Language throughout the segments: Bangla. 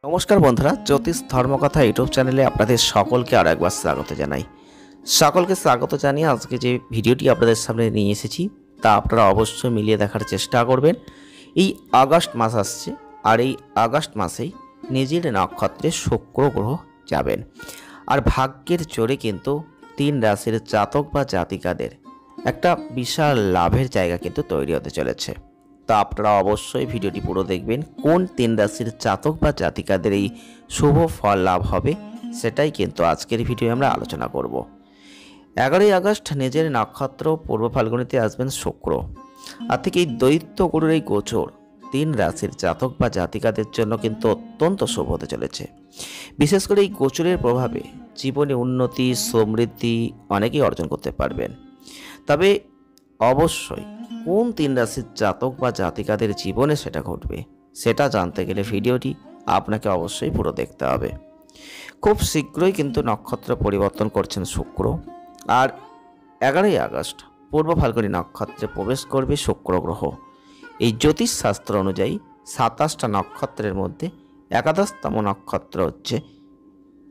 নমস্কার বন্ধুরা, জ্যোতিষ ধর্মকথা ইউটিউব চ্যানেলে আপনাদের সকলকে আরও একবার স্বাগত জানাই। সকলকে স্বাগত জানিয়ে আজকে যে ভিডিওটি আপনাদের সামনে নিয়ে এসেছি তা আপনারা অবশ্যই মিলিয়ে দেখার চেষ্টা করবেন। এই আগস্ট মাস আসছে, আর এই আগস্ট মাসেই নিজের নক্ষত্রে শুক্র গ্রহ যাবেন। আর ভাগ্যের জোরে কিন্তু 3 রাশির জাতক বা জাতিকাদের একটা বিশাল লাভের জায়গা কিন্তু তৈরি হতে চলেছে। তা আপনারা অবশ্যই ভিডিওটি পুরো দেখবেন। কোন 3 রাশির জাতক বা জাতিকাদের এই শুভ ফল লাভ হবে সেটাই কিন্তু আজকের ভিডিও আমরা আলোচনা করব। 11ই আগস্ট নিজের নক্ষত্র পূর্ব ফাল্গুনিতে আসবেন শুক্র। আর থেকে এই দৈত্য গুরুর এই গোচর 3 রাশির জাতক বা জাতিকাদের জন্য কিন্তু অত্যন্ত শুভ হতে চলেছে। বিশেষ করে এই গোচরের প্রভাবে জীবনে উন্নতি সমৃদ্ধি অনেকেই অর্জন করতে পারবেন। তবে অবশ্যই কোন 3 রাশির জাতক বা জাতিকাদের জীবনে সেটা ঘটবে সেটা জানতে গেলে ভিডিওটি আপনাকে অবশ্যই পুরো দেখতে হবে। খুব শীঘ্রই কিন্তু নক্ষত্র পরিবর্তন করছেন শুক্র। আর 11ই আগস্ট পূর্ব ফাল্গুনী নক্ষত্রে প্রবেশ করবে শুক্র গ্রহ। এই জ্যোতিষশাস্ত্র অনুযায়ী 27টা নক্ষত্রের মধ্যে 11তম নক্ষত্র হচ্ছে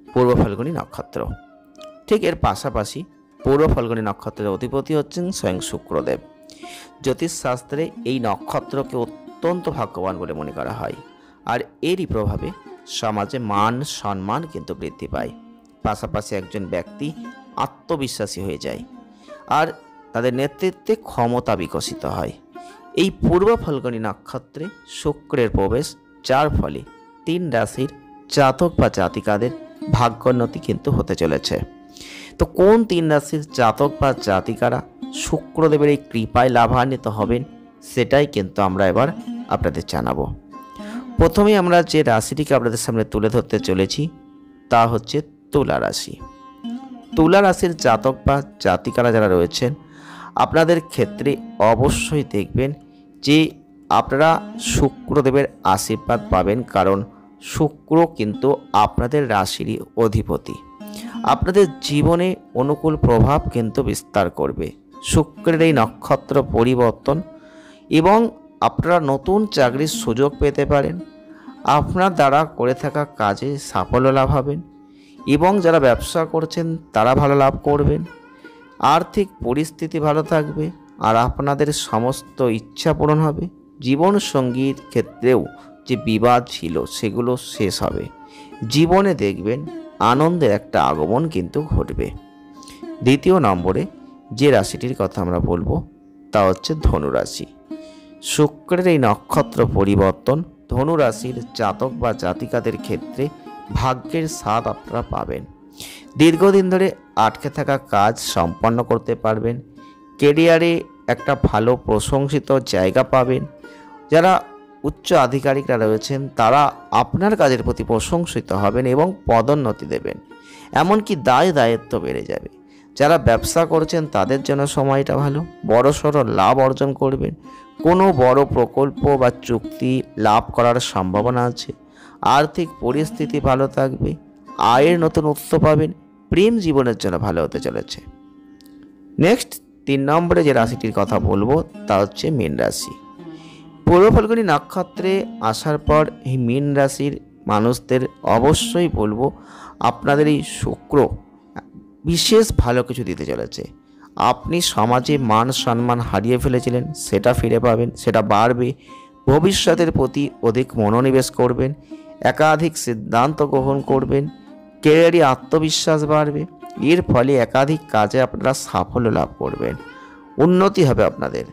পূর্ব ফাল্গুনী নক্ষত্র। ঠিক এর পাশাপাশি পূর্ব ফাল্গুনী নক্ষত্রের অধিপতি হচ্ছেন স্বয়ং শুক্রদেব। জ্যোতিষশাস্ত্রে এই নক্ষত্রকে অত্যন্ত ভাগ্যবান বলে মনে করা হয়। আর এরই প্রভাবে সমাজে মান সম্মান কিন্তু বৃদ্ধি পায়। পাশাপাশি একজন ব্যক্তি আত্মবিশ্বাসী হয়ে যায় আর তাদের নেতৃত্বে ক্ষমতা বিকশিত হয়। এই পূর্ব ফাল্গুনী নক্ষত্রে শুক্রের প্রবেশ, যার ফলে 3 রাশির জাতক বা জাতিকাদের ভাগ্যোন্নতি কিন্তু হতে চলেছে। তো কোন 3 রাশির জাতক বা জাতিকারা শুক্রদেবের এই কৃপায় লাভান্বিত হবেন সেটাই কিন্তু আমরা এবার আপনাদের জানাবো। প্রথমেই আমরা যে রাশিটিকে আপনাদের সামনে তুলে ধরতে চলেছি তা হচ্ছে তুলা রাশি। তুলা রাশির জাতক বা জাতিকারা যারা রয়েছেন আপনাদের ক্ষেত্রে অবশ্যই দেখবেন যে আপনারা শুক্রদেবের আশীর্বাদ পাবেন, কারণ শুক্র কিন্তু আপনাদের রাশিরই অধিপতি। আপনাদের জীবনে অনুকূল প্রভাব কিন্তু বিস্তার করবে শুক্রের এই নক্ষত্র পরিবর্তন, এবং আপনারা নতুন চাকরির সুযোগ পেতে পারেন। আপনার দ্বারা করে থাকা কাজে সাফল্য লাভ হবেন, এবং যারা ব্যবসা করছেন তারা ভালো লাভ করবেন। আর্থিক পরিস্থিতি ভালো থাকবে আর আপনাদের সমস্ত ইচ্ছা পূরণ হবে। জীবন সঙ্গীর ক্ষেত্রেও যে বিবাদ ছিল সেগুলো শেষ হবে। জীবনে দেখবেন আনন্দের একটা আগমন কিন্তু ঘটবে। দ্বিতীয় নম্বরে যে রাশিটির কথা আমরা বলবো তা হচ্ছে ধনুরাশি। শুক্রের এই নক্ষত্র পরিবর্তন ধনুরাশির জাতক বা জাতিকাদের ক্ষেত্রে ভাগ্যের স্বাদ আপনারা পাবেন। দীর্ঘদিন ধরে আটকে থাকা কাজ সম্পন্ন করতে পারবেন। কেরিয়ারে একটা ভালো প্রশংসিত জায়গা পাবেন। যারা উচ্চ আধিকারিকরা রয়েছেন তারা আপনার কাজের প্রতি প্রশংসিত হবেন এবং পদোন্নতি দেবেন। এমনকি দায়িত্ব বেড়ে যাবে। যারা ব্যবসা করছেন তাদের জন্য সময়টা ভালো, বড়সড় লাভ অর্জন করবেন। কোনো বড় প্রকল্প বা চুক্তি লাভ করার সম্ভাবনা আছে। আর্থিক পরিস্থিতি ভালো থাকবে, আয়ের নতুন উৎস পাবেন। প্রেম জীবনের জন্য ভালো হতে চলেছে। নেক্সট 3 নম্বরে যে রাশিটির কথা বলবো তা হচ্ছে মীন রাশি। পূর্ব ফাল্গুনী নক্ষত্রে আসার পর এই মীন রাশির মানুষদের অবশ্যই বলবো আপনাদের এই শুক্র বিশেষ ভালো কিছু দিতে চলেছে। আপনি সমাজে মান সম্মান হারিয়ে ফেলেছিলেন সেটা ফিরে পাবেন, সেটা বাড়বে। ভবিষ্যতের প্রতি অধিক মনোনিবেশ করবেন, একাধিক সিদ্ধান্ত গ্রহণ করবেন, ক্যারিয়ারে আত্মবিশ্বাস বাড়বে। এর ফলে একাধিক কাজে আপনারা সাফল্য লাভ করবেন, উন্নতি হবে আপনাদের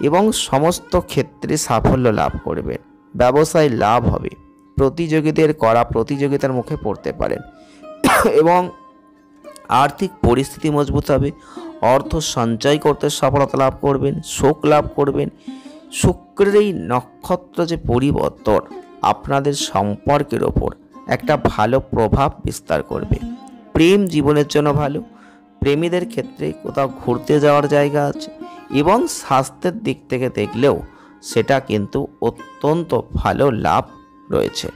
এবং সমস্ত ক্ষেত্রে সাফল্য লাভ করবেন। ব্যবসায় লাভ হবে, প্রতিযোগীদের করা প্রতিযোগিতার মুখে পড়তে পারেন এবং আর্থিক পরিস্থিতি মজবুত হবে। অর্থ সঞ্চয় করতে সফলতা লাভ করবেন, সুখ লাভ করবেন। শুক্রের এই নক্ষত্র যে পরিবর্তন আপনাদের সম্পর্কের ওপর একটা ভালো প্রভাব বিস্তার করবে। প্রেম জীবনের জন্য ভালো, প্রেমীদের ক্ষেত্রে কোথাও ঘুরতে যাওয়ার জায়গা আছে, এবং স্বাস্থ্যের দিক থেকে দেখলেও সেটা কিন্তু অত্যন্ত ভালো লাভ রয়েছে।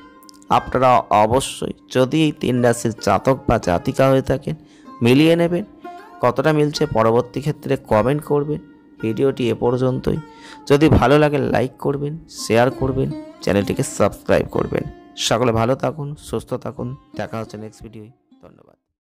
আপনারা অবশ্যই যদি এই 3 রাশির জাতক বা জাতিকা হয়ে থাকেন মিলিয়ে নেবেন। কতটা মিলছে পরবর্তী ক্ষেত্রে কমেন্ট করবেন। ভিডিওটি এ পর্যন্তই। যদি ভালো লাগে লাইক করবেন, শেয়ার করবেন, চ্যানেলটিকে সাবস্ক্রাইব করবেন। সকলে ভালো থাকুন, সুস্থ থাকুন, দেখা হচ্ছে নেক্সট ভিডিওয়। ধন্যবাদ।